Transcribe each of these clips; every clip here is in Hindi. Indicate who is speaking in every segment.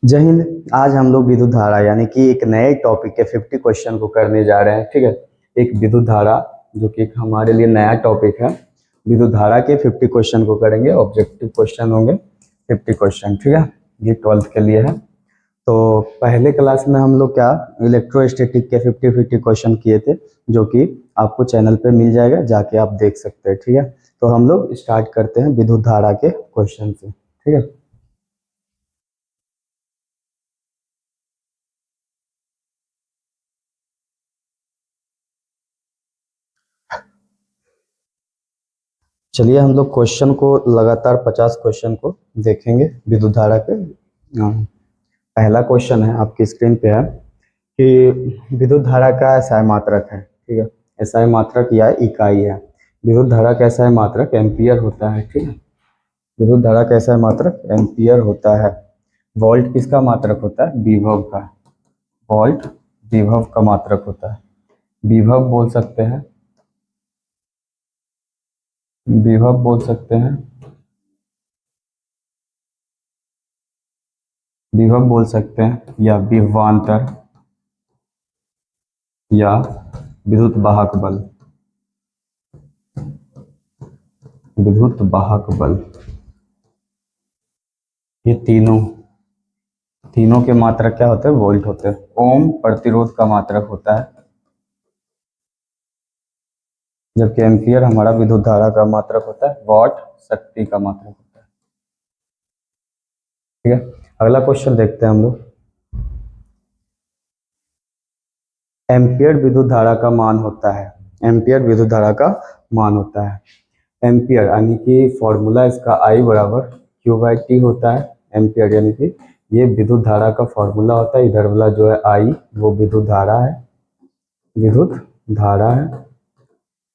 Speaker 1: जय हिंद। आज हम लोग विद्युत धारा यानी कि एक नए टॉपिक के 50 क्वेश्चन को करने जा रहे हैं। ठीक है, एक विद्युत धारा जो कि एक हमारे लिए नया टॉपिक है। विद्युत धारा के 50 क्वेश्चन को करेंगे, ऑब्जेक्टिव क्वेश्चन होंगे 50 क्वेश्चन। ठीक है, ये 12th के लिए है। तो पहले क्लास में हम लोग क्या इलेक्ट्रोस्टैटिक के 50 क्वेश्चन किए थे, जो कि आपको चैनल पे मिल जाएगा, जाके आप देख सकते हैं। ठीक है, तो हम लोग स्टार्ट करते हैं विद्युत धारा के क्वेश्चन से। ठीक है, चलिए हम लोग क्वेश्चन को लगातार 50 क्वेश्चन को देखेंगे विद्युत धारा के। पहला क्वेश्चन है आपकी स्क्रीन पे है कि विद्युत धारा का एसआई मात्रक है। ठीक है, एसआई मात्रक या इकाई है। विद्युत धारा का एसआई मात्रक एम्पियर होता है। ठीक है, विद्युत धारा का एसआई मात्रक एम्पियर होता है। वोल्ट किसका मात्रक होता है? विभव का। वोल्ट विभव का मात्रक होता है। विभव बोल सकते हैं, विभव बोल सकते हैं, विभव बोल सकते हैं, या विभवांतर, या विद्युत वाहक बल। विद्युत वाहक बल, ये तीनों तीनों के मात्रक क्या होते हैं? वोल्ट होते हैं। ओम प्रतिरोध का मात्रक होता है, जबकि एम्पियर हमारा विद्युत धारा का मात्रक होता है। वॉट शक्ति का मात्रक होता है। ठीक है, अगला क्वेश्चन देखते हैं हम लोग। एम्पियर विद्युत धारा का मान होता है। एम्पियर विद्युत धारा का मान होता है। एम्पियर यानी कि फॉर्मूला इसका I बराबर Q/T होता है। एम्पियर यानी कि ये विद्युत धारा का फॉर्मूला होता है। इधर वाला जो है I वो विद्युत धारा है, विद्युत धारा है,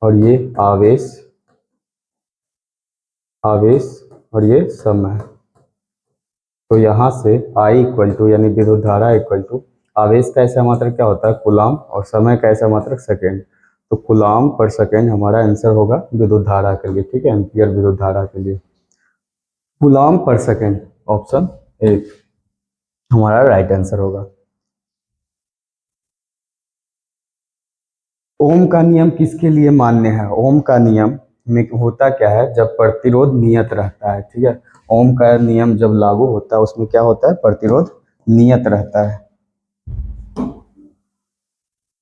Speaker 1: और ये आवेश, आवेश, और ये समय। तो यहाँ से I इक्वल टू यानी विद्युत धारा इक्वल टू आवेश का ऐसा मात्रक क्या होता है? कूलाम, और समय का ऐसा मात्रक सेकेंड। तो कूलाम पर सेकेंड हमारा आंसर होगा विद्युत धारा के लिए। ठीक है, एम्पियर विद्युत धारा के लिए कूलाम पर सेकेंड, ऑप्शन ए हमारा राइट आंसर होगा। ओम का नियम किसके लिए मान्य है? ओम का नियम में होता क्या है? जब प्रतिरोध नियत रहता है। ठीक है, ओम का नियम जब लागू होता है उसमें क्या होता है? प्रतिरोध नियत रहता है।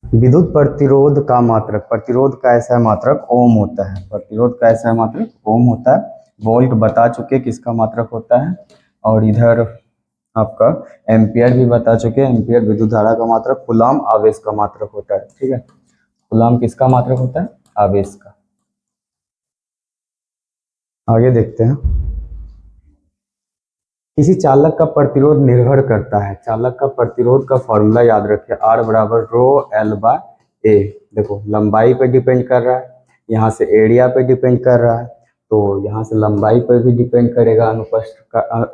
Speaker 1: विद्युत प्रतिरोध का मात्रक, प्रतिरोध का ऐसा मात्रक ओम होता है। प्रतिरोध का ऐसा मात्रक ओम होता है। वोल्ट बता चुके किसका मात्रक होता है, और इधर आपका एम्पियर भी बता चुके हैं। एम्पियर विद्युत धारा का मात्रक, कूलाम आवेश का मात्रक होता है। ठीक है, कूलाम किसका मात्रक होता है? आवेश का। आगे देखते हैं। किसी चालक का प्रतिरोध निर्भर करता है। चालक का प्रतिरोध का फॉर्मूला याद रखिए, R बराबर रो L बाय ए। देखो लंबाई पे डिपेंड कर रहा है, यहाँ से एरिया पे डिपेंड कर रहा है, तो यहाँ से लंबाई पर भी डिपेंड करेगा,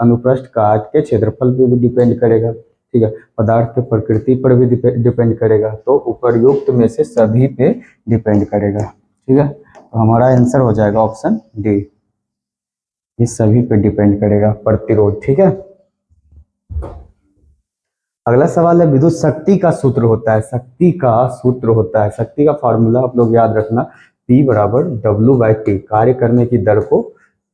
Speaker 1: अनुप्रस्थ काट के क्षेत्रफल पे भी डिपेंड करेगा। ठीक है, पदार्थ के प्रकृति पर भी डिपेंड करेगा, तो उपर्युक्त में से सभी पे डिपेंड करेगा। ठीक है, तो हमारा आंसर हो जाएगा ऑप्शन डी, ये सभी पे डिपेंड करेगा प्रतिरोध। ठीक है, अगला सवाल है विद्युत शक्ति का सूत्र होता है। शक्ति का सूत्र होता है, शक्ति का फॉर्मूला आप लोग याद रखना, P बराबर W/T। कार्य करने की दर को,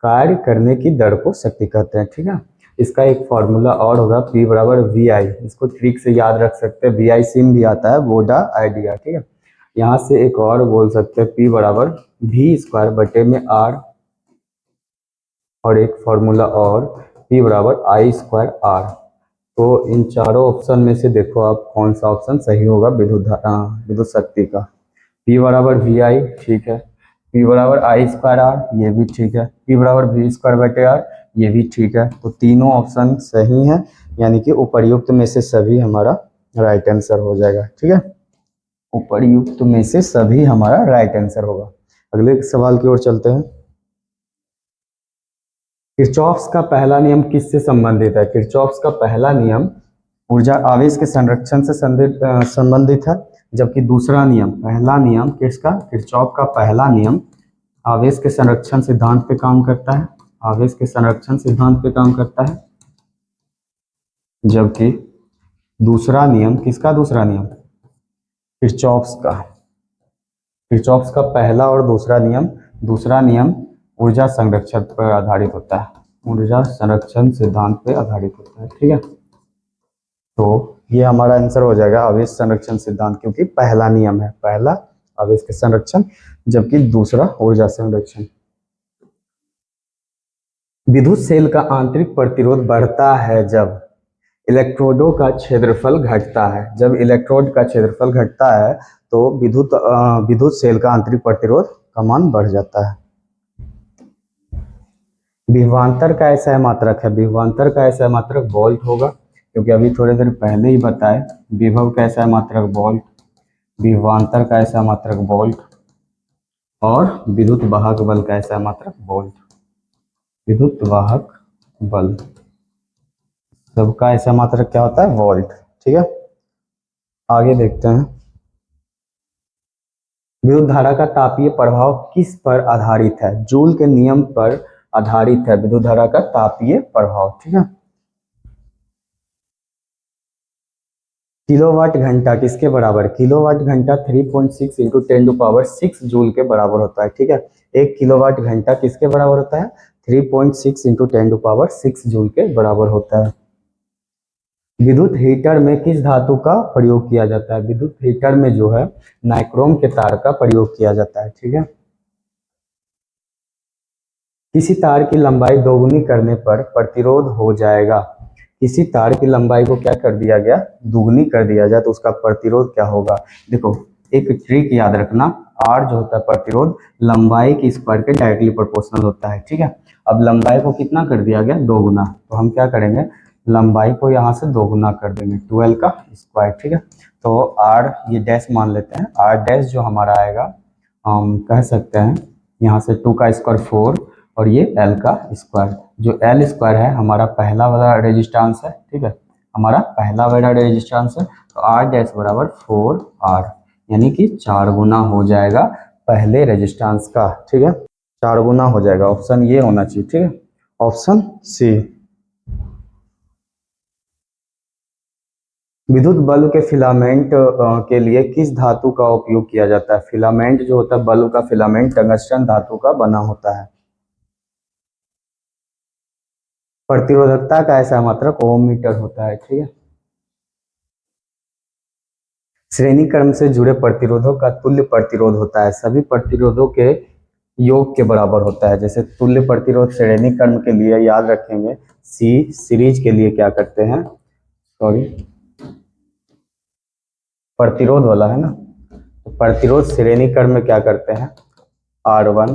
Speaker 1: कार्य करने की दर को शक्ति कहते हैं। ठीक है, इसका एक फॉर्मूला और होगा P बराबर VI। इसको ट्रिक से याद रख सकते हैं, VI सिम भी आता है, वोडा आइडिया। ठीक है, यहाँ से एक और बोल सकते हैं P बराबर V² बटे में R, और एक फॉर्मूला और P बराबर I²R। तो इन चारों ऑप्शन में से देखो आप कौन सा ऑप्शन सही होगा विद्युत शक्ति का। P बराबर VI ठीक है, P बराबर I²R ये भी ठीक है, P बराबर V² बटे R ये भी ठीक है। तो तीनों ऑप्शन सही हैं, यानी कि उपर्युक्त में से सभी हमारा राइट आंसर हो जाएगा। ठीक है, उपर्युक्त में से सभी हमारा राइट आंसर होगा। अगले सवाल की ओर चलते हैं। किरचॉफ्स का पहला नियम किससे संबंधित है? किरचॉफ्स का पहला नियम ऊर्जा आवेश के संरक्षण से संबंधित है, जबकि दूसरा नियम, पहला नियम किसका? किरचॉफ का पहला नियम आवेश के संरक्षण सिद्धांत पे काम करता है। आवेश के संरक्षण सिद्धांत पे काम करता है। जबकि दूसरा नियम, किसका दूसरा नियम? किरचॉफ्स का। किरचॉफ्स का पहला और दूसरा नियम, दूसरा नियम ऊर्जा संरक्षण पर आधारित होता है, ऊर्जा संरक्षण सिद्धांत पर आधारित होता है। ठीक है, तो ये हमारा आंसर हो जाएगा आवेश संरक्षण सिद्धांत, क्योंकि पहला नियम है, पहला आवेश के संरक्षण, जबकि दूसरा ऊर्जा संरक्षण। विद्युत सेल का आंतरिक प्रतिरोध बढ़ता है जब इलेक्ट्रोडों का क्षेत्रफल घटता है। जब इलेक्ट्रोड का क्षेत्रफल घटता है तो विद्युत सेल का आंतरिक प्रतिरोध का मान बढ़ जाता है। विभवांतर का ऐसा मात्रक है, विभवांतर का ऐसा मात्रक वोल्ट होगा, क्योंकि अभी थोड़ी देर पहले ही बताए विभव का ऐसा मात्रक वोल्ट, विभवांतर का ऐसा मात्रक वोल्ट, और विद्युत वाहक बल का ऐसा मात्रक वोल्ट। विद्युत वाहक बल सबका ऐसा मात्रक क्या होता है? वोल्ट। ठीक है, आगे देखते हैं। विद्युत धारा का तापीय प्रभाव किस पर आधारित है? जूल के नियम पर आधारित है विद्युत धारा का तापीय प्रभाव। ठीक है, किलोवाट घंटा किसके बराबर? किलोवाट घंटा 3.6 इंटू 10⁶ जूल के बराबर होता है। ठीक है, एक किलोवाट घंटा किसके बराबर होता है? 3.6 इंटू 10⁶ जूल के बराबर होता है। विद्युत हीटर में किस धातु का प्रयोग किया जाता है? विद्युत हीटर में जो है नाइक्रोम के तार का प्रयोग किया जाता है। ठीक है, किसी तार की लंबाई दोगुनी करने पर प्रतिरोध हो जाएगा। किसी तार की लंबाई को क्या कर दिया गया? दुगनी कर दिया जाए तो उसका प्रतिरोध क्या होगा? देखो, एक ट्रिक याद रखना, आर जो होता है प्रतिरोध लंबाई की स्क्वायर के डायरेक्टली प्रोपोर्शनल होता है। ठीक है, अब लंबाई को कितना कर दिया गया? दोगुना, तो हम क्या करेंगे? लंबाई को यहाँ से दोगुना कर देंगे, 12 का स्क्वायर। ठीक है, तो आर ये डैश मान लेते हैं, आर डैश जो हमारा आएगा हम कह सकते हैं यहाँ से 2 का स्क्वायर 4 और ये एल का स्क्वायर, जो एल स्क्वायर है हमारा पहला वाला रेजिस्टेंस है। ठीक है, हमारा पहला वाला रेजिस्टेंस है, तो आर डैश बराबर 4R, यानी कि 4 गुना हो जाएगा पहले रेजिस्टेंस का। ठीक है, 4 गुना हो जाएगा, ऑप्शन ये होना चाहिए। ठीक है, ऑप्शन सी। विद्युत बल्ब के फिलामेंट के लिए किस धातु का उपयोग किया जाता है? फिलामेंट जो होता है बल्ब का फिलामेंट टंगस्टन धातु का बना होता है। प्रतिरोधकता का ऐसा मात्रक ओम मीटर होता है। ठीक है, श्रेणी क्रम से जुड़े प्रतिरोधों का तुल्य प्रतिरोध होता है, सभी प्रतिरोधों के योग के बराबर होता है। जैसे तुल्य प्रतिरोध श्रेणी क्रम के लिए याद रखेंगे, सी सीरीज के लिए क्या करते हैं, सॉरी प्रतिरोध वाला है ना, तो प्रतिरोध श्रेणी क्रम में क्या करते हैं? R1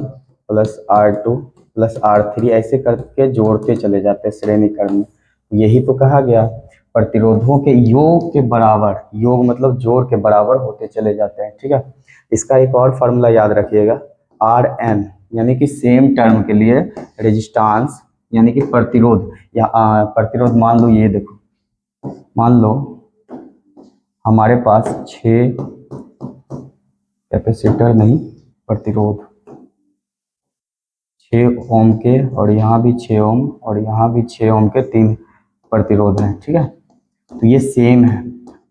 Speaker 1: plus R2 plus R3 ऐसे करके जोड़ते चले जाते हैं श्रेणी क्रम में। यही तो कहा गया, प्रतिरोधों के योग के बराबर, योग मतलब जोड़ के बराबर होते चले जाते हैं। ठीक है, इसका एक और फार्मूला याद रखिएगा, Rn, यानी कि सेम टर्म के लिए रेजिस्टेंस यानी कि प्रतिरोध, या प्रतिरोध मान लो, ये देखो, मान लो हमारे पास 6 कैपेसिटर नहीं प्रतिरोध, 6 ओम के, और यहाँ भी 6 ओम और यहाँ भी 6 ओम के 3 प्रतिरोध हैं। ठीक है, तो ये सेम है,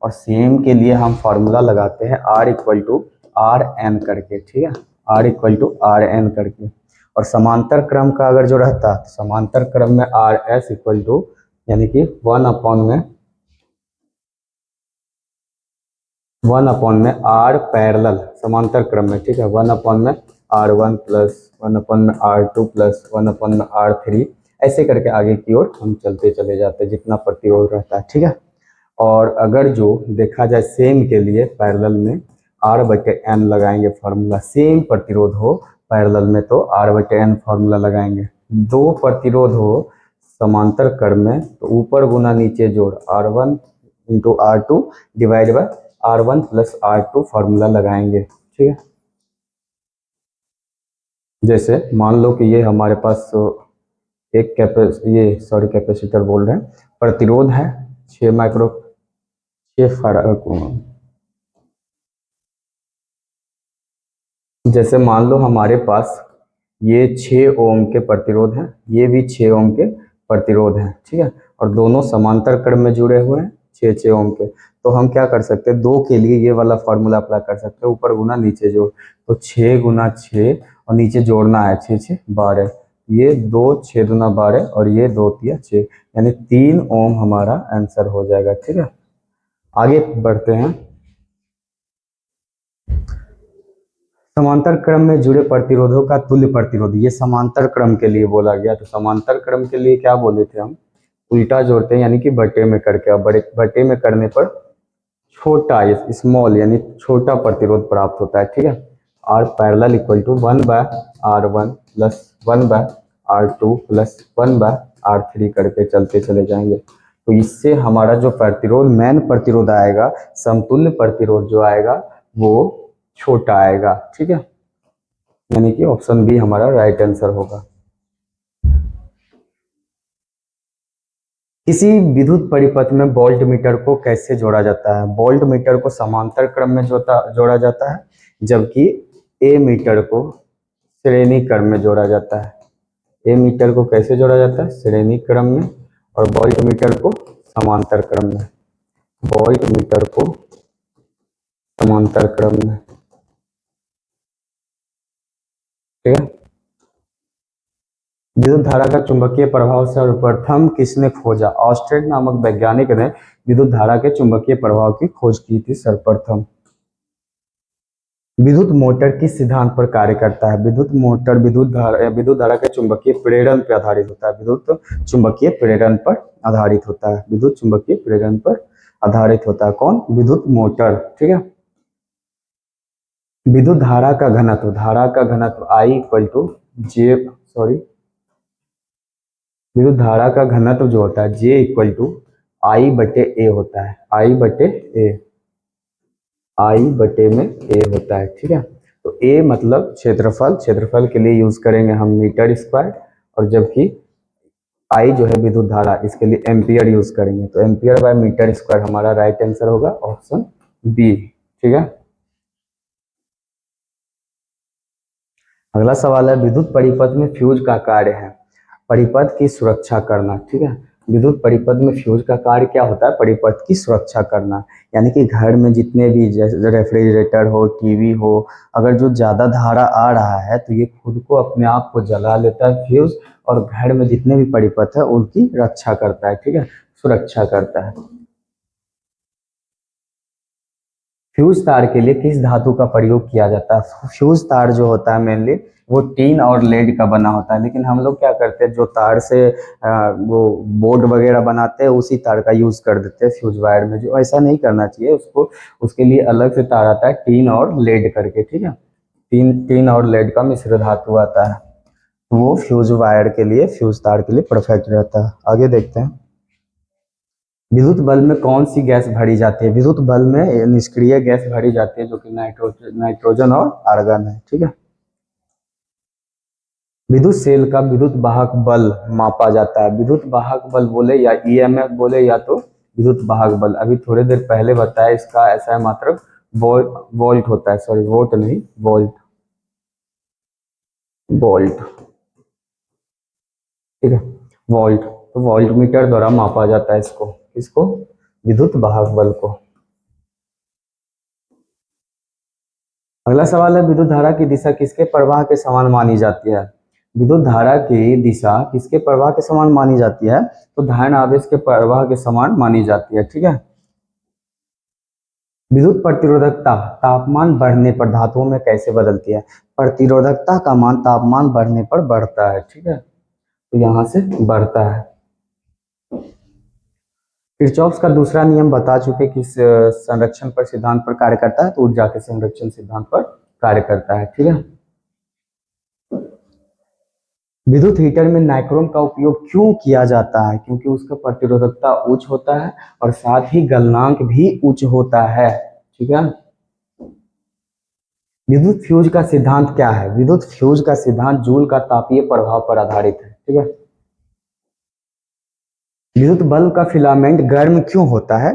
Speaker 1: और सेम के लिए हम फॉर्मूला लगाते हैं R equal to R N करके। ठीक है, R equal to R N करके, और समांतर क्रम का अगर जो रहता तो समांतर क्रम में आर एस इक्वल टू यानी कि 1/में आर पैरेलल समांतर क्रम में। ठीक है, 1/में R1 plus 1/में R2 plus 1/में R3, ऐसे करके आगे की ओर हम चलते चले जाते हैं जितना प्रतिरोध रहता है। ठीक है, और अगर जो देखा जाए सेम के लिए पैरेलल में R/n लगाएंगे फॉर्मूला, सेम प्रतिरोध हो पैरेलल में तो R/n फॉर्मूला लगाएंगे। दो प्रतिरोध हो समांतर क्रम में तो ऊपर गुना नीचे जोड़ R1 into R2 divide by R1 plus R2 formula लगाएंगे। ठीक है, जैसे मान लो कि ये हमारे पास एक कैपेसिटर बोल रहे हैं, प्रतिरोध है 6 माइक्रो 6 फैराड। जैसे मान लो हमारे पास ये 6 ओम के प्रतिरोध हैं, ये भी 6 ओम के प्रतिरोध हैं। ठीक है, और दोनों समांतर क्रम में जुड़े हुए हैं 6 ओम के। तो हम क्या कर सकते हैं, 2 के लिए ये वाला फॉर्मूला अप्लाई कर सकते हैं, ऊपर गुना नीचे जोड़। तो 6 गुना 6 और नीचे जोड़ना है 6 6 12, ये 2 6 दूना 12 और ये 2 तिया 6, यानी 3 ओम हमारा आंसर हो जाएगा। ठीक है, आगे बढ़ते हैं। समांतर क्रम में जुड़े प्रतिरोधों का तुल्य प्रतिरोध, ये समांतर क्रम के लिए बोला गया। तो समांतर क्रम के लिए क्या बोले थे हम, उल्टा जोड़ते हैं यानी कि बटे में करके। अब बड़े बटे में करने पर छोटा स्मॉल यानी छोटा प्रतिरोध प्राप्त होता है। ठीक है, R parallel equal to 1/R1 plus 1/R2 plus 1/R3 करके चलते चले जाएंगे। तो इससे हमारा जो प्रतिरोध मेन प्रतिरोध आएगा, समतुल्य प्रतिरोध जो आएगा वो छोटा आएगा। ठीक है, यानी कि ऑप्शन बी हमारा राइट आंसर होगा। किसी विद्युत परिपथ में वोल्ट मीटर को कैसे जोड़ा जाता है? वोल्ट मीटर को समांतर क्रम में जोड़ा जाता है, जबकि ए मीटर को श्रेणी क्रम में जोड़ा जाता है। ए मीटर को कैसे जोड़ा जाता है? श्रेणी क्रम में, और वोल्ट मीटर को समांतर क्रम में। वोल्ट मीटर को समांतर क्रम में। ठीक है, विद्युत धारा का चुंबकीय प्रभाव सर्वप्रथम किसने खोजा? ऑस्टेड नामक वैज्ञानिक ने विद्युत धारा के चुंबकीय प्रभाव की खोज की थी सर्वप्रथम। विद्युत मोटर किस सिद्धांत पर कार्य करता है? विद्युत मोटर विद्युत धारा के चुंबकीय प्रेरण पर आधारित होता है। विद्युत चुंबकीय प्रेरण पर आधारित होता है। विद्युत चुंबकीय प्रेरण पर आधारित होता है कौन? विद्युत मोटर। ठीक है, विद्युत धारा का घनत्व I इक्वल टू जे विद्युत धारा का घनत्व जो होता है J इक्वल टू I बटे ए होता है। I बटे में ए होता है। ठीक है, तो ए मतलब क्षेत्रफल के लिए यूज करेंगे हम मीटर स्क्वायर, और जबकि I जो है विद्युत धारा, इसके लिए एम्पियर यूज करेंगे। तो एम्पियर बाय मीटर स्क्वायर हमारा राइट आंसर होगा ऑप्शन बी। ठीक है, अगला सवाल है, विद्युत परिपथ में फ्यूज का कार्य है परिपथ की सुरक्षा करना। ठीक है, विद्युत परिपथ में फ्यूज का कार्य क्या होता है? परिपथ की सुरक्षा करना, यानी कि घर में जितने भी जैसे रेफ्रिजरेटर हो, टीवी हो, अगर जो ज्यादा धारा आ रहा है तो ये खुद को अपने आप को जला लेता है फ्यूज, और घर में जितने भी परिपथ है उनकी रक्षा करता है। ठीक है, सुरक्षा करता है। फ्यूज तार के लिए किस धातु का प्रयोग किया जाता है? फ्यूज तार जो होता है मेनली वो टीन और लेड का बना होता है, लेकिन हम लोग क्या करते हैं, जो तार से वो बोर्ड वगैरह बनाते हैं उसी तार का यूज कर देते हैं फ्यूज वायर में, जो ऐसा नहीं करना चाहिए। उसको उसके लिए अलग से तार आता है टीन और लेड करके। ठीक है, टीन और लेड का मिश्र धातु आता है, वो फ्यूज वायर के लिए, फ्यूज तार के लिए परफेक्ट रहता है। आगे देखते हैं, विद्युत बल्ब में कौन सी गैस भरी जाती है? विद्युत बल्ब में निष्क्रिय गैस भरी जाती है, जो कि नाइट्रोजन और आर्गन है। ठीक है, विद्युत सेल का विद्युत वाहक बल मापा जाता है। विद्युत वाहक बल बोले या ईएमएफ बोले या तो विद्युत वाहक बल, अभी थोड़ी देर पहले बताया, इसका ऐसा है मात्र वोल्ट होता है, सॉरी वोल्ट नहीं, वोल्ट। ठीक है, वोल्ट। तो वोल्ट मीटर द्वारा मापा जाता है इसको विद्युत वाहक बल को। अगला सवाल है, विद्युत धारा की दिशा किसके प्रवाह के समान मानी जाती है? विद्युत धारा की दिशा किसके प्रवाह के समान मानी जाती है? तो धन आवेश के प्रवाह के समान मानी जाती है। ठीक है, विद्युत प्रतिरोधकता तापमान बढ़ने पर धातुओं में कैसे बदलती है? प्रतिरोधकता का मान तापमान बढ़ने पर बढ़ता है। ठीक है, तो यहां से बढ़ता है। किरचॉफ का दूसरा नियम बता चुके कि संरक्षण पर सिद्धांत पर कार्य करता है, तो ऊर्जा के संरक्षण सिद्धांत पर कार्य करता है। ठीक है, विद्युत हीटर में नाइक्रोम का उपयोग क्यों किया जाता है? क्योंकि उसका प्रतिरोधकता उच्च होता है और साथ ही गलनांक भी उच्च होता है। ठीक है, विद्युत फ्यूज का सिद्धांत क्या है? विद्युत फ्यूज का सिद्धांत जूल का तापीय प्रभाव पर आधारित है। ठीक है, विद्युत बल्ब का फिलामेंट गर्म क्यों होता है?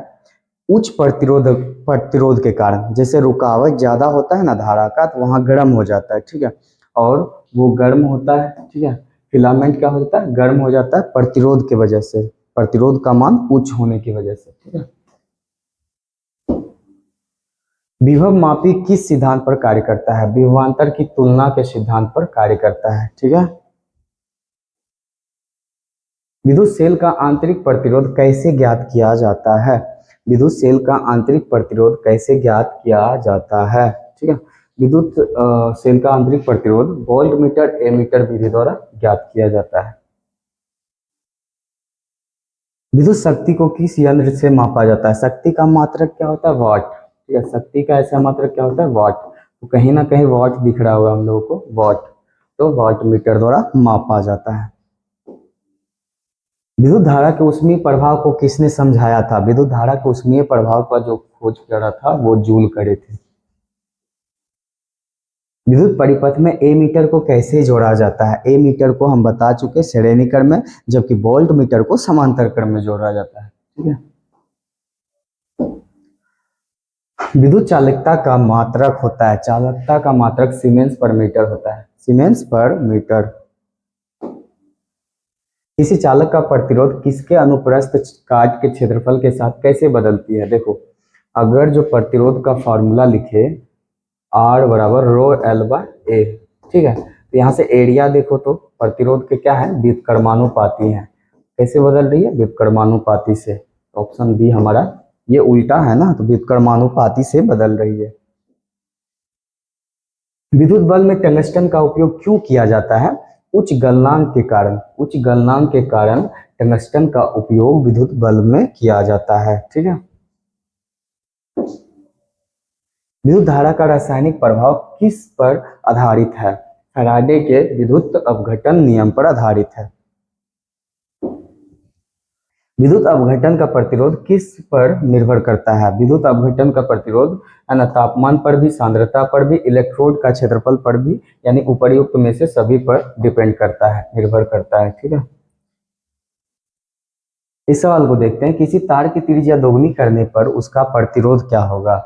Speaker 1: उच्च प्रतिरोध के कारण, जैसे रुकावट ज्यादा होता है ना धारा का, तो वहां गर्म हो जाता है। ठीक है, और वो गर्म होता है। ठीक है, फिलामेंट क्या होता है? गर्म हो जाता है प्रतिरोध की वजह से, प्रतिरोध का मान उच्च होने की वजह से। ठीक है, विभव मापी किस सिद्धांत पर कार्य करता है? विभवांतर की तुलना के सिद्धांत पर कार्य करता है। ठीक है, विद्युत सेल का आंतरिक प्रतिरोध कैसे ज्ञात किया जाता है? विद्युत सेल का आंतरिक प्रतिरोध कैसे ज्ञात किया जाता है? ठीक है, विद्युत सेल का आंतरिक प्रतिरोध वोल्टमीटर एमीटर विधि द्वारा ज्ञात किया जाता है। विद्युत शक्ति को किस यंत्र से मापा जाता है? शक्ति का मात्रक क्या होता है? वाट। ठीक है, शक्ति का ऐसा मात्रक क्या होता है? वाट। तो कहीं ना कहीं वाट दिख रहा होगा हम लोगों को, वाट। तो वाट मीटर द्वारा मापा जाता है। विद्युत धारा के ऊष्मीय प्रभाव को किसने समझाया था? विद्युत धारा के ऊष्मीय प्रभाव का जो खोज करा था वो जूल करे थे। विद्युत परिपथ में ए मीटर को कैसे जोड़ा जाता है? ए मीटर को हम बता चुके श्रेणी क्रम में, जबकि वोल्ट मीटर को समांतर क्रम में जोड़ा जाता है। ठीक है, विद्युत चालकता का मात्रक होता है, चालकता का मात्रक सीमेंस पर मीटर होता है, सीमेंस पर मीटर। किसी चालक का प्रतिरोध किसके अनुप्रस्थ काट के क्षेत्रफल के साथ कैसे बदलती है? देखो, अगर जो प्रतिरोध का फॉर्मूला लिखे R बराबर रो एल बाय ए, ठीक है, तो यहाँ से एरिया देखो तो प्रतिरोध के क्या है? व्युत्क्रमानुपाती है। कैसे बदल रही है? व्युत्क्रमानुपाती से। ऑप्शन बी हमारा ये उल्टा है ना, तो व्युत्क्रमानुपाती से बदल रही है। विद्युत बल्ब में टंगस्टन का उपयोग क्यों किया जाता है? उच्च गलनांक के कारण, उच्च गलनांक के कारण टंगस्टन का उपयोग विद्युत बल्ब में किया जाता है। ठीक है, विद्युत धारा का रासायनिक प्रभाव किस पर आधारित है? फैराडे के विद्युत अपघटन नियम पर आधारित है। विद्युत अपघटन का प्रतिरोध किस पर निर्भर करता है? विद्युत अपघटन का प्रतिरोध है ना, तापमान पर भी, सांद्रता पर भी, इलेक्ट्रोड का क्षेत्रफल पर भी, यानी उपर्युक्त में से सभी पर डिपेंड करता है, निर्भर करता है। ठीक है, इस सवाल को देखते हैं। किसी तार की त्रिज्या दोगुनी करने पर उसका प्रतिरोध क्या होगा?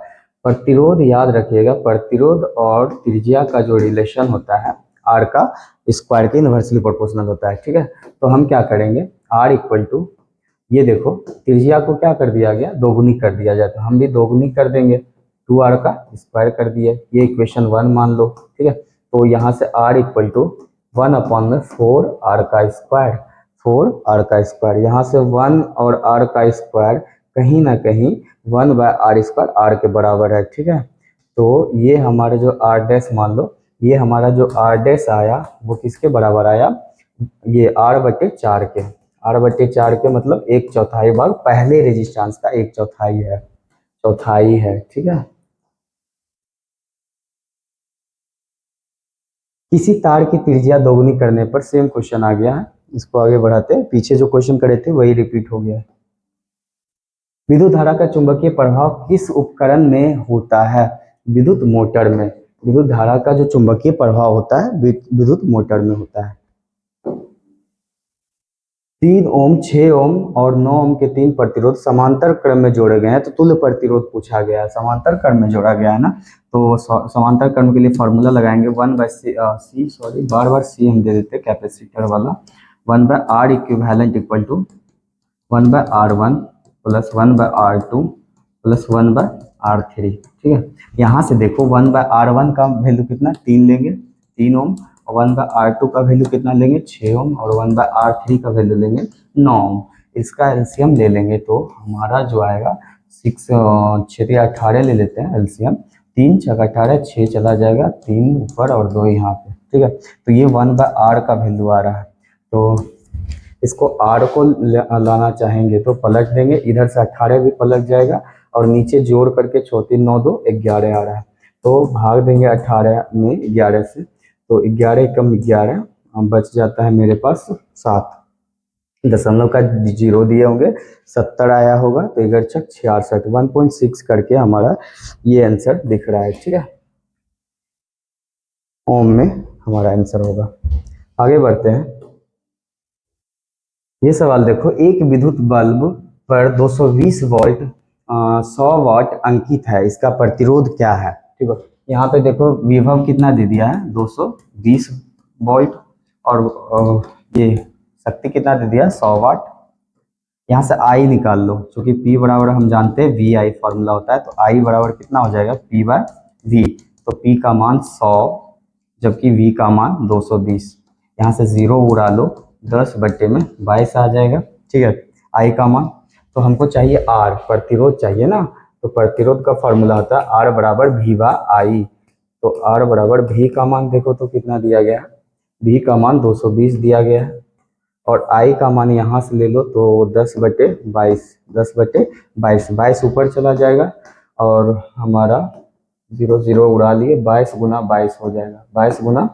Speaker 1: प्रतिरोध याद रखिएगा, प्रतिरोध और त्रिज्या का जो रिलेशन होता है आर का स्क्वायर के इनवर्सली प्रोपोर्शनल होता है। ठीक है, तो हम क्या करेंगे? आर इक्वल टू, ये देखो त्रिज्या को क्या कर दिया गया? दोगुनी कर दिया जाए, तो हम भी दोगुनी कर देंगे, 2r का स्क्वायर कर दिए, ये इक्वेशन 1 मान लो। ठीक है, तो यहाँ से r इक्वल टू 1/4r का स्क्वायर, 4r का स्क्वायर, यहाँ से 1 और r का स्क्वायर कहीं ना कहीं 1/r स्क्वायर r के बराबर है। ठीक है, तो ये हमारा जो r डैश मान लो, ये हमारा जो r डैश आया वो किसके बराबर आया? ये r/4 के, r/4 के मतलब 1/4 भाग पहले रेजिस्टेंस का 1/4 है, चौथाई है। ठीक है, किसी तार की त्रिज्या दोगुनी करने पर, सेम क्वेश्चन आ गया है, इसको आगे बढ़ाते हैं। पीछे जो क्वेश्चन करे थे वही रिपीट हो गया है। विद्युत धारा का चुंबकीय प्रभाव किस उपकरण में होता है? विद्युत मोटर में। विद्युत धारा का जो चुंबकीय प्रभाव होता है विद्युत मोटर में होता है। 3 ओम, 6 ओम और 9 ओम के 3 प्रतिरोध समांतर क्रम में जोड़े गए हैं, तो तुल्य प्रतिरोध पूछा गया है, समांतर क्रम में जोड़ा गया है ना, तो समांतर क्रम के लिए फॉर्मूला लगाएंगे 1/c, सॉरी बार बार सी हम दे देते कैपेसिटर वाला, 1/r equivalent equal to 1/r1 plus 1/r2 plus 1/r3। ठीक है, यहाँ से देखो 1/r1 का वैल्यू कितना? 3 लेंगे, 3 ओम, और 1/r2 का वैल्यू कितना लेंगे? 6 ओम, और 1/r3 का वैल्यू लेंगे 9 ओम। इसका एलसीएम ले लेंगे तो हमारा जो आएगा 18 ले लेते हैं एलसीएम, 3 × 18, 6 चला जाएगा, 3 ऊपर और 2 यहाँ पे। ठीक है, तो ये 1/r का वैल्यू आ रहा है, तो इसको r को लाना चाहेंगे तो पलट देंगे, इधर से 18 भी पलट जाएगा, और नीचे जोड़ करके 4 3 9 2 11 आ रहा है, तो भाग देंगे 18 में 11 से, तो 11 कम 11 बच जाता है मेरे पास 7, दशमलव का 0 दिए होंगे, 70 आया होगा, तो 11 छक 66, 1.6 करके हमारा ये आंसर दिख रहा है। ठीक है, ओम में हमारा आंसर होगा। आगे बढ़ते हैं। ये सवाल देखो, एक विद्युत बल्ब पर 220 वोल्ट 100 वाट अंकित है, इसका प्रतिरोध क्या है? ठीक है, यहाँ पे देखो विभव कितना दे दिया है? 220 वोल्ट, और ये शक्ति कितना दे दिया? 100 वाट। यहाँ से आई निकाल लो, क्योंकि पी बराबर हम जानते हैं वी आई फॉर्मूला होता है, तो आई बराबर कितना हो जाएगा, पी बाय वी। तो पी का मान 100 जबकि वी का मान 220। यहाँ से 0 उड़ा लो, 10 बट्टे में 22 आ जाएगा। ठीक है, आई का मान, तो हमको चाहिए आर, प्रतिरोध चाहिए ना, तो प्रतिरोध का फॉर्मूला होता है आर बराबर वी बाय आई। तो आर बराबर वी का मान देखो तो कितना दिया गया है, वी का मान 220 दिया गया है, और आई का मान यहाँ से ले लो तो 10/22, 10/22, 22 ऊपर चला जाएगा, और हमारा 0 0 उड़ा लिए, 22 गुना 22 हो जाएगा, 22 गुना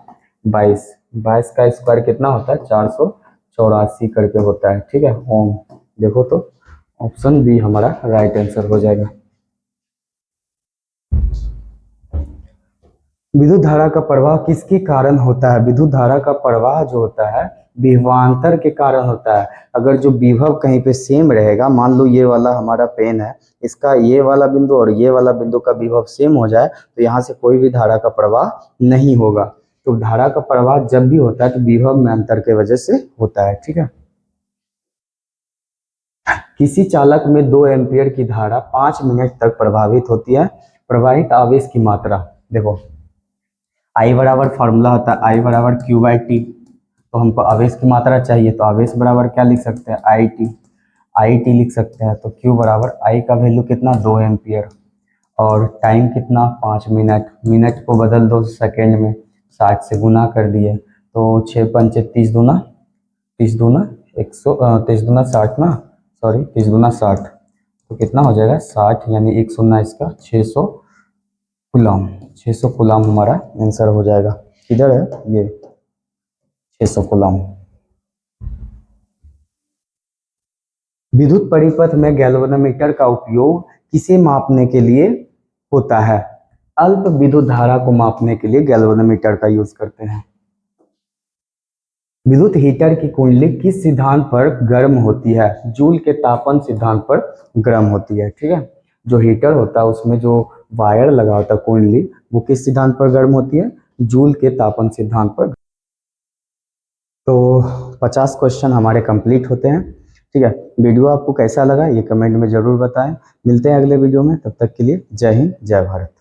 Speaker 1: 22, 22 का स्क्वायर कितना होता है, 484 करके होता है। ठीक है, ओम। देखो तो ऑप्शन बी हमारा राइट आंसर हो जाएगा। विद्युत धारा का प्रवाह किसके कारण होता है? विद्युत धारा का प्रवाह जो होता है विभवांतर के कारण होता है। अगर जो विभव कहीं पे सेम रहेगा, मान लो ये वाला हमारा पेन है, इसका ये वाला बिंदु और ये वाला बिंदु का विभव सेम हो जाए तो यहाँ से कोई भी धारा का प्रवाह नहीं होगा। तो धारा का प्रवाह जब भी होता है तो विभव में अंतर के वजह से होता है। ठीक है, किसी चालक में 2 एम्पियर की धारा 5 मिनट तक प्रभावित होती है। प्रवाहित आवेश की मात्रा देखो, आई बराबर फॉर्मूला होता है आई बराबर क्यू बाई टी, तो हमको आवेश की मात्रा चाहिए, तो आवेश बराबर क्या लिख सकते हैं, आई टी लिख सकते हैं। तो क्यू बराबर आई का वैल्यू कितना, 2 एम्पियर, और टाइम कितना, 5 मिनट, मिनट को बदल दो सेकेंड में, 60 से गुना कर दिए, तो 6 पंचे 30 दूना, 30 दूना 100, 30 दूना 60 ना, सॉरी 30 दूना 60, तो कितना हो जाएगा 60, यानी 1 शून्य इसका 600 कूलम, 600 कूलम हमारा आंसर हो जाएगा। किधर है ये 600 कूलम। विद्युत परिपथ में गैल्वेनोमीटर का उपयोग किसे मापने के लिए होता है? अल्प विद्युत धारा को मापने के लिए गैल्वेनोमीटर का यूज करते हैं। विद्युत हीटर की कुंडली किस सिद्धांत पर गर्म होती है? जूल के तापन सिद्धांत पर गर्म होती है। ठीक है, जो हीटर होता है उसमें जो वायर लगा होता है कुंडली, वो किस सिद्धांत पर गर्म होती है? जूल के तापन सिद्धांत पर। तो 50 क्वेश्चन हमारे कंप्लीट होते हैं। ठीक है, वीडियो आपको कैसा लगा ये कमेंट में जरूर बताएं। मिलते हैं अगले वीडियो में, तब तक के लिए जय हिंद जय भारत।